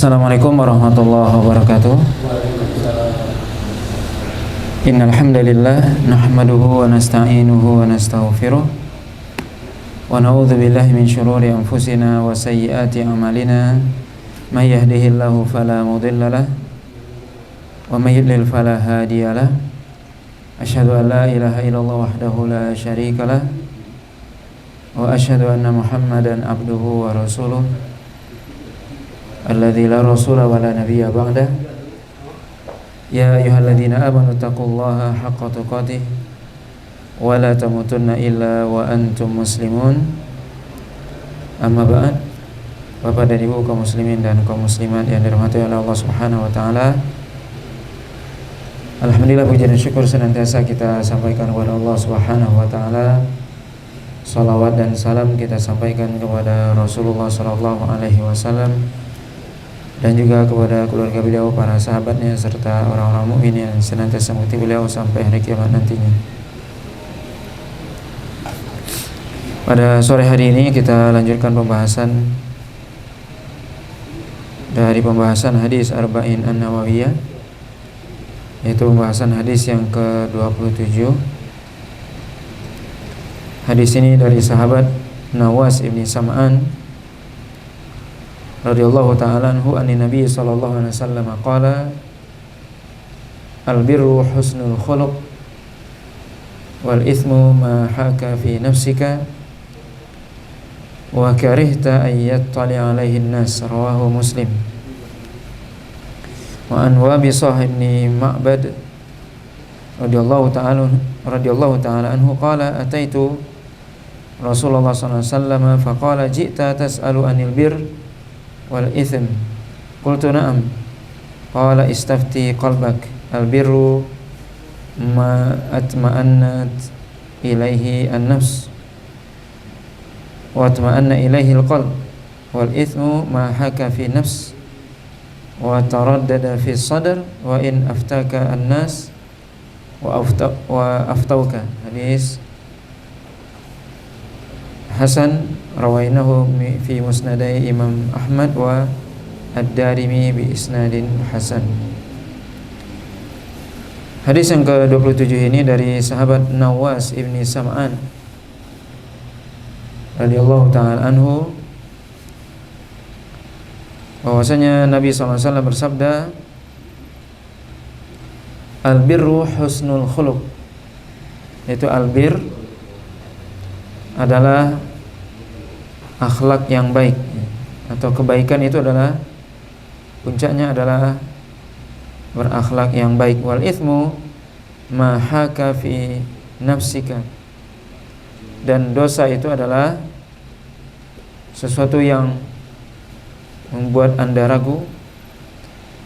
Assalamualaikum warahmatullahi wabarakatuh. Innal hamdalillah nahmaduhu wa nasta'inuhu wa nastaghfiruh wa na'udzu billahi min shururi anfusina wa sayyiati a'malina may yahdihillahu fala mudhillalah wa may yudlil fala hadiyalah. Asyhadu an la ilaha illallah wahdahu la syarikalah wa asyhadu anna Muhammadan abduhu wa rasuluh alladzi la rasula wa la nabiyya ba'dah. Ya ayyuhalladzina amanu taqullaha haqqa tuqatih wa la tamutunna illa wa antum muslimun. Amma ba'd. Bapak dan Ibu kaum muslimin dan kaum muslimat yang dirahmati oleh Allah Subhanahu wa taala. Alhamdulillah, puji dan syukur senantiasa kita sampaikan kepada Allah Subhanahu wa taala. Salawat dan salam kita sampaikan kepada Rasulullah sallallahu alaihi wasallam dan juga kepada keluarga beliau, para sahabatnya, serta orang-orang mukmin yang senantiasa mengikuti beliau sampai hari kiamat nantinya. Pada sore hari ini kita lanjutkan pembahasan dari pembahasan hadis Arba'in An-Nawawiyah, yaitu pembahasan hadis yang ke-27. Hadis ini dari sahabat Nawas ibni Sam'an radhiyallahu ta'ala anhu anin Nabi sallallahu alaihi wasallam qala al-birru husnul khuluq wal ithmu ma haka fi nafsika wa karihta an yattali alaihi an-nas, rawahu Muslim. Wa an Wabisah ibni Ma'bad radhiyallahu ta'ala anhu qala ataitu Rasulullah sallallahu alaihi wasallam faqala ji'ta tas'alu anil birr wal ithm, qultu na'am, qala istafti qalbak, al birru ma atma'annat ilaihi an-nafs wa atma'anna ilaihi al-qalb, wal ithmu ma haka fi nafs wa taraddada fi sadr wa in aftaka an-nas wa aftauka. Hadis Hasan, rawainahu fi musnadai Imam Ahmad wa Ad-Darimi bi isnadin hasan. Hadis yang ke-27 ini dari sahabat Nawas ibni Sam'an radhiyallahu ta'ala anhu, bahwasanya Nabi SAW bersabda, al-birru husnul khuluq, yaitu al-bir adalah akhlak yang baik, atau kebaikan itu adalah puncaknya adalah berakhlak yang baik. Wal ithmu ma haka fi nafsika, dan dosa itu adalah sesuatu yang membuat Anda ragu.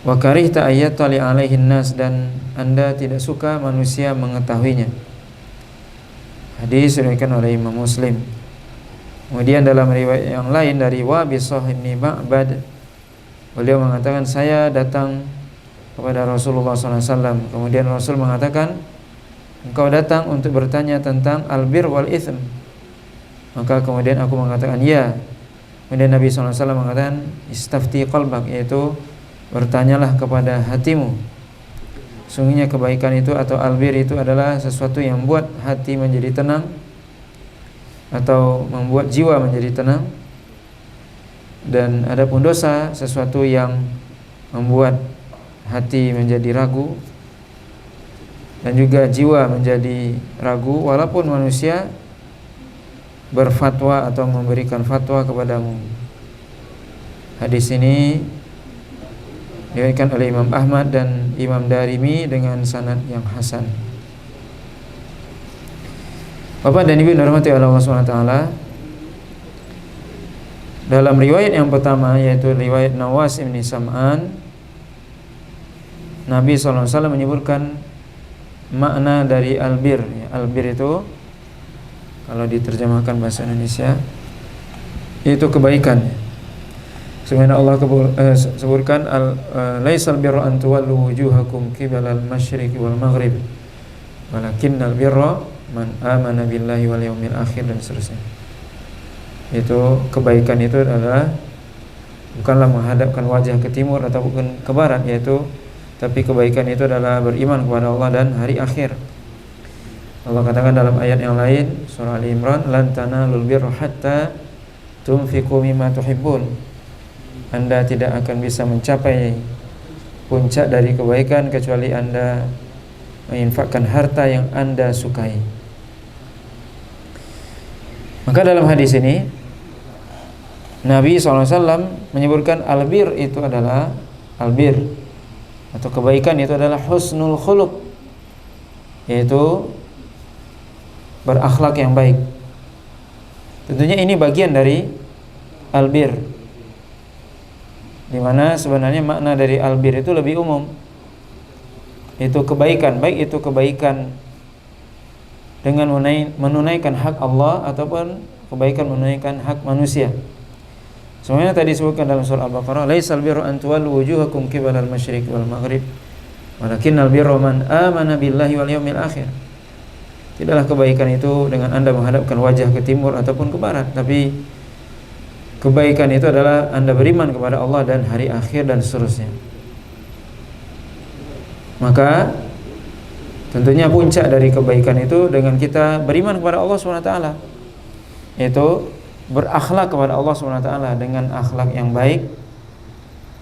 Wa karihta ayyatali alaihin nas, dan Anda tidak suka manusia mengetahuinya. Hadis diriwayatkan oleh Imam Muslim. Kemudian dalam riwayat yang lain dari Wabisah bin Ma'bad, beliau mengatakan, saya datang kepada Rasulullah SAW. Kemudian Rasul mengatakan, engkau datang untuk bertanya tentang albir wal ithm. Maka kemudian aku mengatakan, ya. Kemudian Nabi SAW mengatakan, istafti qalbak, yaitu bertanyalah kepada hatimu. Sungguhnya kebaikan itu atau albir itu adalah sesuatu yang membuat hati menjadi tenang, atau membuat jiwa menjadi tenang. Dan adapun dosa, sesuatu yang membuat hati menjadi ragu dan juga jiwa menjadi ragu, walaupun manusia berfatwa atau memberikan fatwa kepadamu. Hadis ini diriwayatkan oleh Imam Ahmad dan Imam Darimi dengan sanad yang hasan. Bapak dan Ibu dirahmati oleh Allah Subhanahu wa taala, dalam riwayat yang pertama, yaitu riwayat Nawas bin Sam'an, Nabi SAW menyebutkan makna dari albir. Albir itu kalau diterjemahkan bahasa Indonesia itu kebaikan. Sebenarnya Allah sebutkan laisal birra an tuwallu wujuhakum qibalal masyriqi wal maghrib walakinnal birra man amana billahi wal yawmil akhir, dan seterusnya. Itu kebaikan itu adalah bukanlah menghadapkan wajah ke timur ataupun ke barat, yaitu tapi kebaikan itu adalah beriman kepada Allah dan hari akhir. Allah katakan dalam ayat yang lain, surah Ali Imran, lan tanalul birra hatta tunfiqu mimma tuhibbun. Anda tidak akan bisa mencapai puncak dari kebaikan kecuali Anda menginfakkan harta yang Anda sukai. Maka dalam hadis ini Nabi SAW menyebutkan albir itu adalah albir atau kebaikan itu adalah husnul khuluq, yaitu berakhlak yang baik. Tentunya ini bagian dari albir, di mana sebenarnya makna dari albir itu lebih umum. Itu kebaikan, baik itu kebaikan dengan menunaikan hak Allah ataupun kebaikan menunaikan hak manusia. Semuanya tadi disebutkan dalam surah Al-Baqarah, laisal birru an tuwallu wujuhakum qibalal masyriq wal maghrib, walakinnal birra man amana billahi wal yawmil akhir. Tidaklah kebaikan itu dengan Anda menghadapkan wajah ke timur ataupun ke barat, tapi kebaikan itu adalah Anda beriman kepada Allah dan hari akhir dan seterusnya. Maka tentunya puncak dari kebaikan itu dengan kita beriman kepada Allah SWT, yaitu berakhlak kepada Allah SWT dengan akhlak yang baik.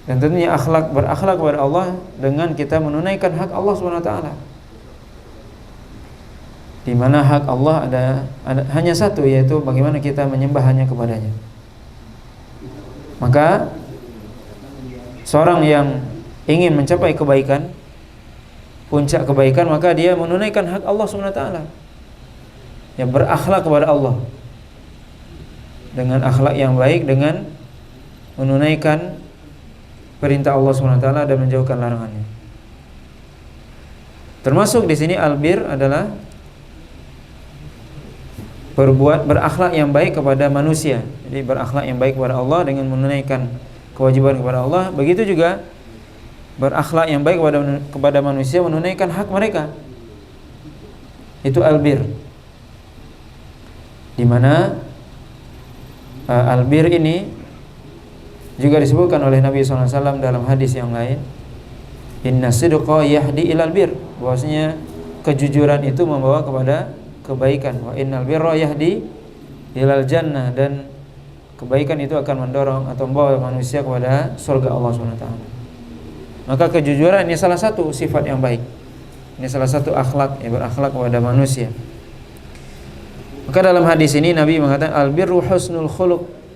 Dan tentunya berakhlak kepada Allah dengan kita menunaikan hak Allah SWT, di mana hak Allah ada hanya satu, yaitu bagaimana kita menyembah hanya kepadanya. Maka seorang yang ingin mencapai kebaikan, puncak kebaikan, maka dia menunaikan hak Allah SWT, ya, berakhlak kepada Allah dengan akhlak yang baik, dengan menunaikan perintah Allah SWT dan menjauhkan larangannya. Termasuk di sini albir adalah berakhlak yang baik kepada manusia. Jadi berakhlak yang baik kepada Allah dengan menunaikan kewajiban kepada Allah. Begitu juga berakhlak yang baik kepada manusia, menunaikan hak mereka. Itu albir. Di mana albir ini juga disebutkan oleh Nabi SAW dalam hadis yang lain, inna sidqa yahdi ilal bir, bahwasanya kejujuran itu membawa kepada kebaikan. Wa innal birra yahdi ilal jannah, dan kebaikan itu akan mendorong atau membawa manusia kepada surga Allah SWT. Maka kejujuran ini salah satu sifat yang baik. Ini salah satu akhlak, yang berakhlak kepada manusia. Maka dalam hadis ini Nabi mengatakan albirru husnul khuluq.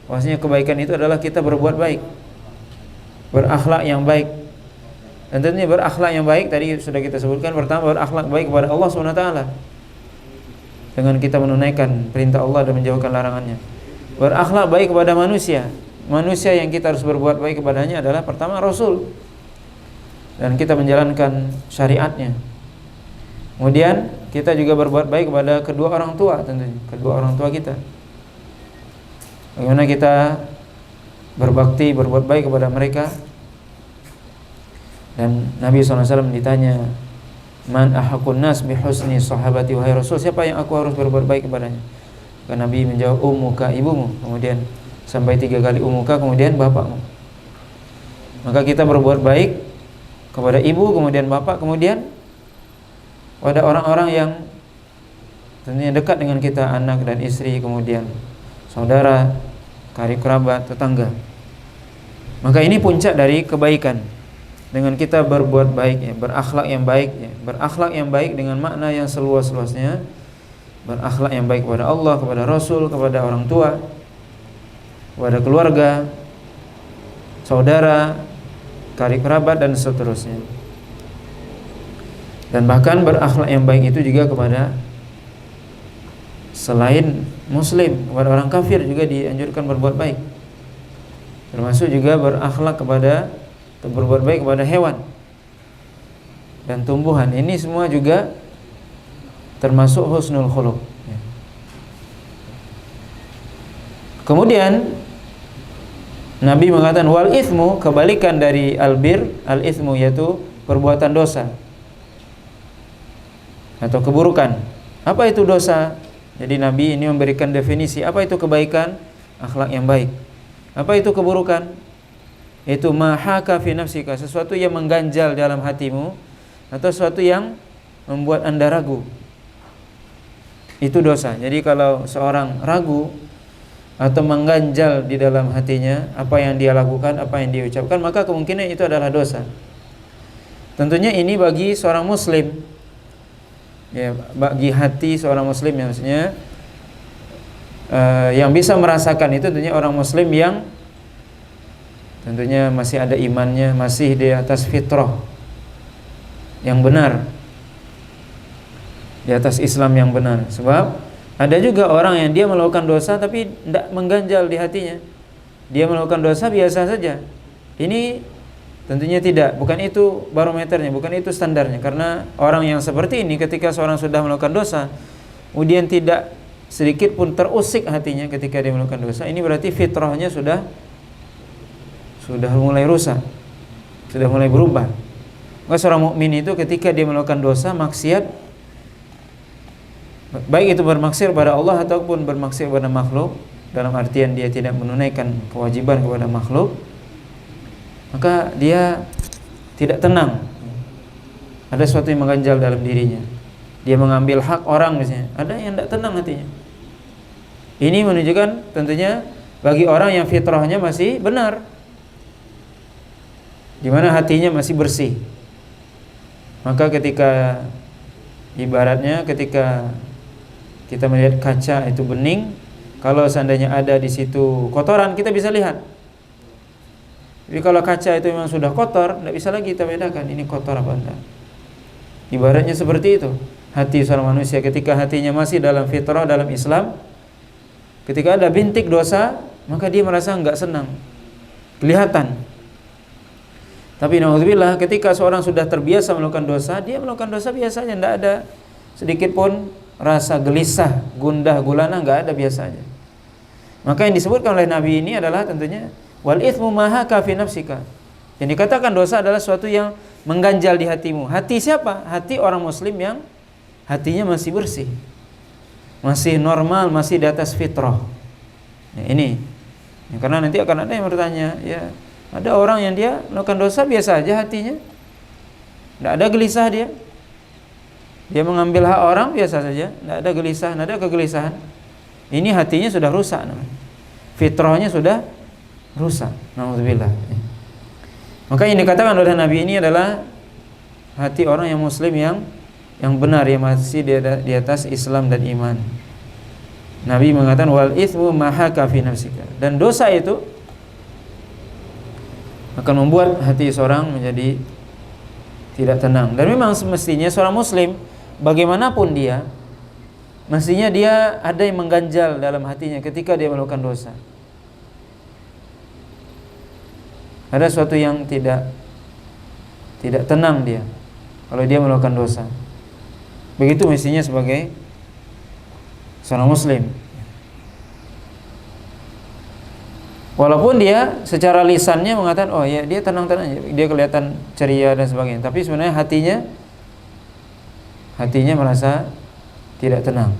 Maksudnya kebaikan itu adalah kita berbuat baik, berakhlak yang baik. Dan tentunya berakhlak yang baik tadi sudah kita sebutkan, pertama berakhlak baik kepada Allah SWT dengan kita menunaikan perintah Allah dan menjauhkan larangannya. Berakhlak baik kepada manusia. Manusia yang kita harus berbuat baik kepadanya adalah pertama Rasul, dan kita menjalankan syariatnya. Kemudian kita juga berbuat baik kepada kedua orang tua, tentunya kedua orang tua kita. Bagaimana kita berbakti, berbuat baik kepada mereka. Dan Nabi SAW ditanya, man ahakun nas bihusni sahabati wahai Rasul, siapa yang aku harus berbuat baik kepadanya? Maka Nabi menjawab, ummuka, ibumu. Kemudian sampai 3 kali ummuka, kemudian bapakmu. Maka kita berbuat baik kepada ibu, kemudian bapak, kemudian pada orang-orang yang tentunya dekat dengan kita, anak dan istri, kemudian saudara, karib kerabat, tetangga. Maka ini puncak dari kebaikan, dengan kita berbuat baik, ya, berakhlak yang baik, ya, berakhlak yang baik dengan makna yang seluas-luasnya, berakhlak yang baik kepada Allah, kepada Rasul, kepada orang tua, kepada keluarga, saudara, karib kerabat dan seterusnya. Dan bahkan berakhlak yang baik itu juga kepada selain muslim, kepada orang kafir juga dianjurkan berbuat baik. Termasuk juga berakhlak kepada atau berbuat baik kepada hewan dan tumbuhan. Ini semua juga termasuk husnul khuluq. Kemudian Nabi mengatakan wal ithmu, kebalikan dari albir, al ithmu yaitu perbuatan dosa atau keburukan. Apa itu dosa? Jadi Nabi ini memberikan definisi apa itu kebaikan, akhlak yang baik. Apa itu keburukan? Itu mahaka fi nafsika, sesuatu yang mengganjal dalam hatimu atau sesuatu yang membuat Anda ragu. Itu dosa. Jadi kalau seorang ragu atau mengganjal di dalam hatinya apa yang dia lakukan, apa yang dia ucapkan, maka kemungkinan itu adalah dosa. Tentunya ini bagi seorang muslim, ya, bagi hati seorang muslim, yang maksudnya yang bisa merasakan itu tentunya orang muslim yang tentunya masih ada imannya, masih di atas fitrah yang benar, di atas Islam yang benar. Sebab ada juga orang yang dia melakukan dosa tapi tidak mengganjal di hatinya. Dia melakukan dosa biasa saja. Ini tentunya tidak, bukan itu barometernya, bukan itu standarnya. Karena orang yang seperti ini ketika seorang sudah melakukan dosa, kemudian tidak sedikit pun terusik hatinya ketika dia melakukan dosa, ini berarti fitrahnya sudah mulai rusak, sudah mulai berubah. Maka seorang mukmin itu ketika dia melakukan dosa, maksiat, baik itu bermaksiat pada Allah ataupun bermaksiat pada makhluk, dalam artian dia tidak menunaikan kewajiban kepada makhluk, maka dia tidak tenang. Ada sesuatu yang mengganjal dalam dirinya. Dia mengambil hak orang misalnya, ada yang tidak tenang hatinya. Ini menunjukkan tentunya bagi orang yang fitrahnya masih benar, di mana hatinya masih bersih. Maka ketika ibaratnya ketika kita melihat kaca itu bening, kalau seandainya ada di situ kotoran, kita bisa lihat. Tapi kalau kaca itu memang sudah kotor, tidak bisa lagi kita bedakan ini kotor apa enggak. Ibaratnya seperti itu hati seorang manusia ketika hatinya masih dalam fitrah, dalam Islam. Ketika ada bintik dosa, maka dia merasa enggak senang, kelihatan. Tapi naudzubillah, ketika seorang sudah terbiasa melakukan dosa, dia melakukan dosa biasanya, tidak ada sedikit pun rasa gelisah, gundah gulana, enggak ada, biasanya. Maka yang disebutkan oleh Nabi ini adalah tentunya wal itsmu mahaka fi nafsika. Yang dikatakan dosa adalah sesuatu yang mengganjal di hatimu. Hati siapa? Hati orang muslim yang hatinya masih bersih, masih normal, masih di atas fitrah. Ya, ini. Ya, karena nanti akan ada yang bertanya, ya, ada orang yang dia melakukan dosa biasa aja hatinya, tidak ada gelisah dia. Dia mengambil hak orang biasa saja, tidak ada gelisah, tidak ada kegelisahan. Ini hatinya sudah rusak, fitrahnya sudah rusak. Nauzubillah. Maka yang dikatakan oleh Nabi ini adalah hati orang yang muslim yang benar, yang masih di atas Islam dan iman. Nabi mengatakan wal itsmu mahaka fi nafsika, dan dosa itu akan membuat hati seorang menjadi tidak tenang. Dan memang semestinya seorang muslim bagaimanapun dia, mestinya dia ada yang mengganjal dalam hatinya ketika dia melakukan dosa. Ada sesuatu yang tidak tenang dia kalau dia melakukan dosa. Begitu mestinya sebagai seorang muslim. Walaupun dia secara lisannya mengatakan, oh ya dia tenang-tenang, dia kelihatan ceria dan sebagainya, tapi sebenarnya hatinya merasa tidak tenang.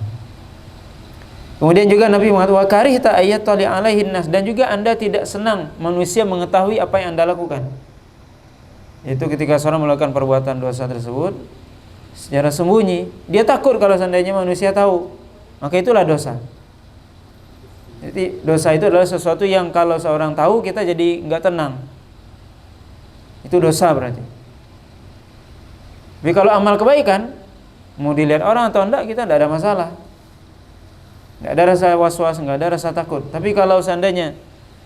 Kemudian juga Nabi mengatakan wa karihta ayattali alaihin nas, dan juga Anda tidak senang manusia mengetahui apa yang Anda lakukan. Itu ketika seorang melakukan perbuatan dosa tersebut secara sembunyi, dia takut kalau seandainya manusia tahu, maka itulah dosa. Jadi dosa itu adalah sesuatu yang kalau seorang tahu kita jadi enggak tenang. Itu dosa berarti. Tapi kalau amal kebaikan, mau dilihat orang atau enggak, kita enggak ada masalah. Enggak ada rasa was-was, enggak ada rasa takut. Tapi kalau seandainya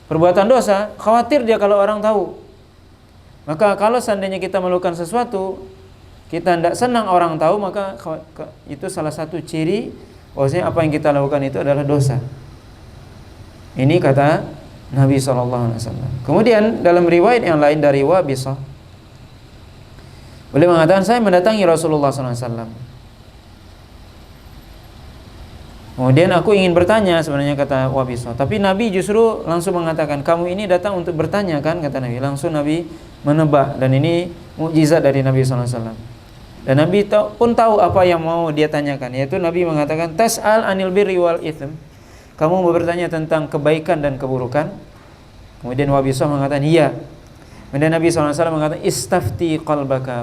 perbuatan dosa, khawatir dia kalau orang tahu. Maka kalau seandainya kita melakukan sesuatu, kita enggak senang orang tahu, maka itu salah satu ciri bahwasanya apa yang kita lakukan itu adalah dosa. Ini kata Nabi SAW. Kemudian dalam riwayat yang lain dari Wabisah, beliau mengatakan, saya mendatangi Rasulullah SAW. Kemudian aku ingin bertanya, sebenarnya kata Wabisah, tapi Nabi justru langsung mengatakan, kamu ini datang untuk bertanya kan, kata Nabi. Langsung Nabi menebak, dan ini mukjizat dari Nabi SAW. Dan Nabi pun tahu apa yang mau dia tanyakan, yaitu Nabi mengatakan, tas'al anil birri wal itsm. Kamu mau bertanya tentang kebaikan dan keburukan. Kemudian Wabisah mengatakan iya. Kemudian Nabi SAW mengatakan istafti qalbaka,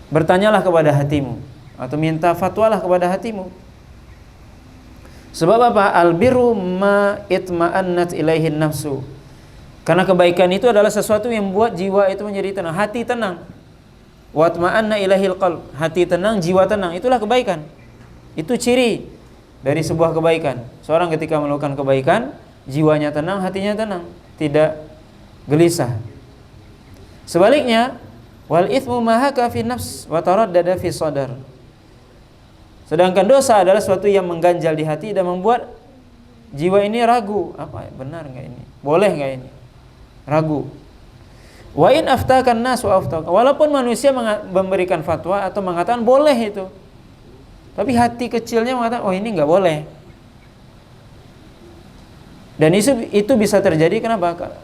bertanyalah kepada hatimu, atau minta fatwalah kepada hatimu. Sebab apa? Albirru ma itma'annat ilaihin nafsu. Karena kebaikan itu adalah sesuatu yang membuat jiwa itu menjadi tenang, hati tenang. Wa atma'anna ilaihil qalb, hati tenang, jiwa tenang, itulah kebaikan. Itu ciri dari sebuah kebaikan. Seorang ketika melakukan kebaikan, jiwanya tenang, hatinya tenang, tidak gelisah. Sebaliknya, wal itsmu ma haka fi nafs wa taraddada fi sadar. Sedangkan dosa adalah sesuatu yang mengganjal di hati dan membuat jiwa ini ragu, apa benar enggak ini? Boleh enggak ini? Ragu. Wa in aftakan nas wa aftaka. Walaupun manusia memberikan fatwa atau mengatakan boleh itu, tapi hati kecilnya mengatakan oh ini enggak boleh. Dan itu bisa terjadi kenapa?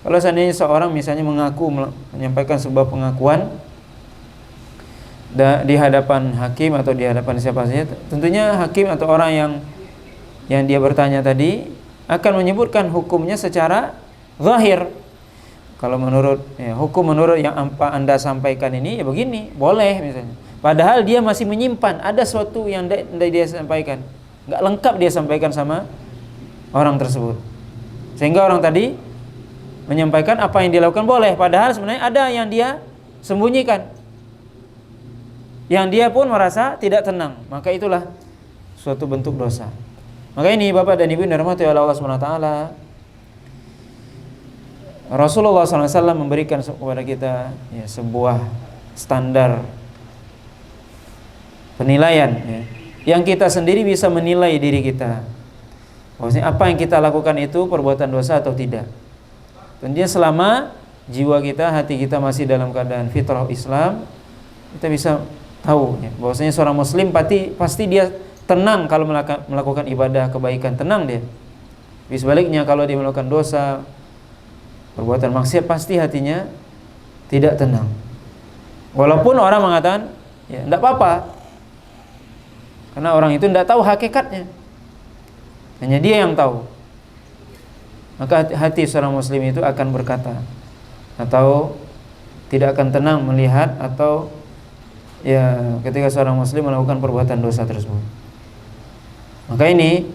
Kalau seandainya seorang misalnya menyampaikan sebuah pengakuan di hadapan hakim atau di hadapan siapa saja, tentunya hakim atau orang yang dia bertanya tadi akan menyebutkan hukumnya secara zahir. Kalau menurut hukum menurut yang Anda sampaikan ini ya begini, boleh misalnya. Padahal dia masih menyimpan ada sesuatu yang dia sampaikan, nggak lengkap dia sampaikan sama orang tersebut, sehingga orang tadi menyampaikan apa yang dilakukan boleh, padahal sebenarnya ada yang dia sembunyikan, yang dia pun merasa tidak tenang. Maka itulah suatu bentuk dosa. Maka ini Bapak dan Ibu yang dirahmati oleh Allah SWT, Rasulullah SAW memberikan kepada kita sebuah standar penilaian yang kita sendiri bisa menilai diri kita. Maksudnya apa yang kita lakukan itu perbuatan dosa atau tidak. Tentunya selama jiwa kita, hati kita masih dalam keadaan fitrah Islam, kita bisa tahu bahwasanya seorang muslim pasti dia tenang kalau melakukan ibadah kebaikan, tenang dia. Tapi sebaliknya kalau dia melakukan dosa, perbuatan maksiat, pasti hatinya tidak tenang. Walaupun orang mengatakan ya tidak apa-apa, karena orang itu tidak tahu hakikatnya, hanya dia yang tahu. Maka hati seorang muslim itu akan berkata atau tidak akan tenang melihat atau ketika seorang muslim melakukan perbuatan dosa tersebut. Maka ini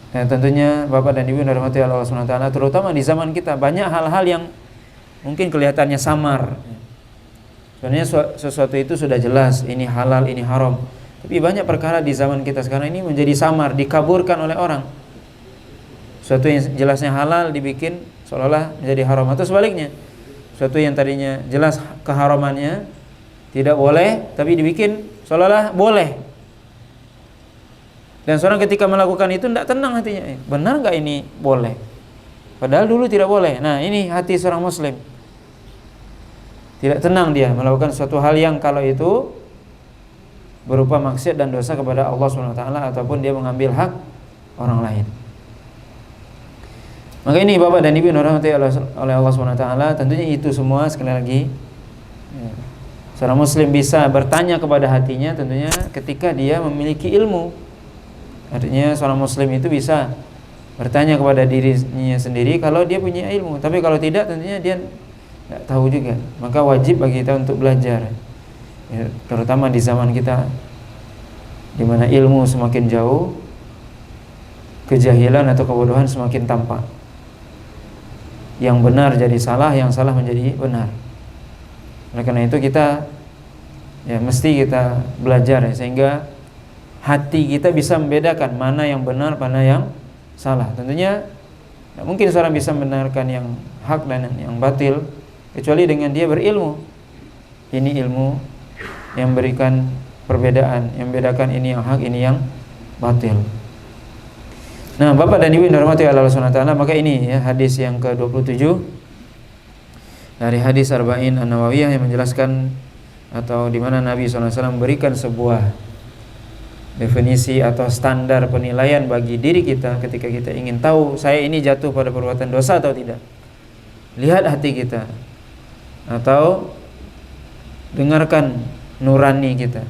tentunya Bapak dan Ibu yang dirahmati Allah SWT, terutama di zaman kita banyak hal-hal yang mungkin kelihatannya samar. Sebenarnya sesuatu itu sudah jelas, ini halal, ini haram. Tapi banyak perkara di zaman kita sekarang ini menjadi samar, dikaburkan oleh orang. Sesuatu yang jelasnya halal dibikin seolah-olah menjadi haram, atau sebaliknya, sesuatu yang tadinya jelas keharamannya tidak boleh, tapi dibikin seolah-olah boleh. Dan seorang ketika melakukan itu tidak tenang hatinya, benar nggak ini boleh? Padahal dulu tidak boleh. Nah ini hati seorang muslim, tidak tenang dia melakukan suatu hal yang kalau itu berupa maksiat dan dosa kepada Allah SWT, ataupun dia mengambil hak orang lain. Maka ini Bapak dan Ibu yang dirahmati oleh Allah SWT, tentunya itu semua sekali lagi seorang muslim bisa bertanya kepada hatinya tentunya ketika dia memiliki ilmu. Artinya seorang muslim itu bisa bertanya kepada dirinya sendiri kalau dia punya ilmu. Tapi kalau tidak tentunya dia tidak tahu juga. Maka wajib bagi kita untuk belajar, terutama di zaman kita di mana ilmu semakin jauh, kejahilan atau kebodohan semakin tampak. Yang benar jadi salah, yang salah menjadi benar. Oleh karena itu kita mesti kita belajar sehingga hati kita bisa membedakan mana yang benar, mana yang salah. Tentunya tidak mungkin seorang bisa membenarkan yang hak dan yang batil kecuali dengan dia berilmu. Ini ilmu yang memberikan perbedaan, yang membedakan ini yang hak, ini yang batil. Nah, Bapak dan Ibu yang dirahmati Allah SWT, maka ini hadis yang ke-27 dari hadis Arba'in An-Nawawiyah yang menjelaskan atau di mana Nabi SAW memberikan sebuah definisi atau standar penilaian bagi diri kita ketika kita ingin tahu saya ini jatuh pada perbuatan dosa atau tidak. Lihat hati kita atau dengarkan nurani kita.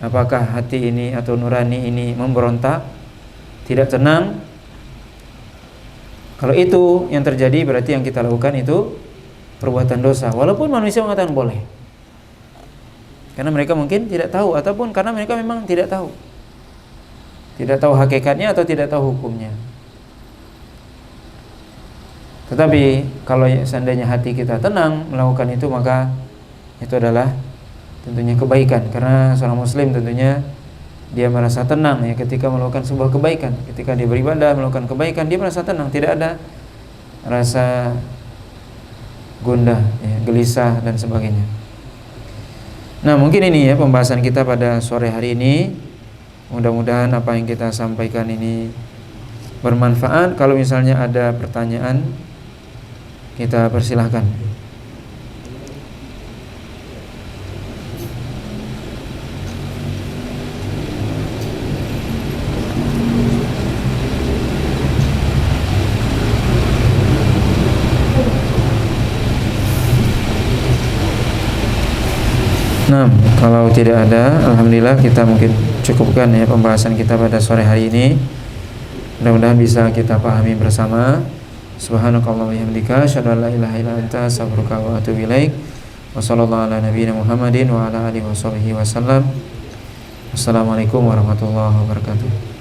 Apakah hati ini atau nurani ini memberontak, tidak tenang, Kalau itu yang terjadi berarti yang kita lakukan itu perbuatan dosa, walaupun manusia mengatakan boleh. Karena mereka mungkin tidak tahu, ataupun karena mereka memang tidak tahu. Tidak tahu hakikatnya atau tidak tahu hukumnya. Tetapi kalau seandainya hati kita tenang melakukan itu, maka itu adalah tentunya kebaikan. Karena seorang muslim tentunya dia merasa tenang ya ketika melakukan sebuah kebaikan. Ketika dia beribadah melakukan kebaikan, dia merasa tenang, tidak ada rasa gundah ya, gelisah dan sebagainya. Nah, mungkin ini ya pembahasan kita pada sore hari ini. Mudah-mudahan apa yang kita sampaikan ini bermanfaat. Kalau misalnya ada pertanyaan, kita persilahkan. Nah, kalau tidak ada, alhamdulillah kita mungkin cukupkan ya pembahasan kita pada sore hari ini. Mudah-mudahan bisa kita pahami bersama. Subhanakallah wa bihamdika asyhadu an la ilaha illa anta astaghfiruka wa atubu ilaik. Wa sallallahu ala nabiyyina Muhammadin wa ala alihi washabihi wasallam. Assalamualaikum warahmatullahi wabarakatuh.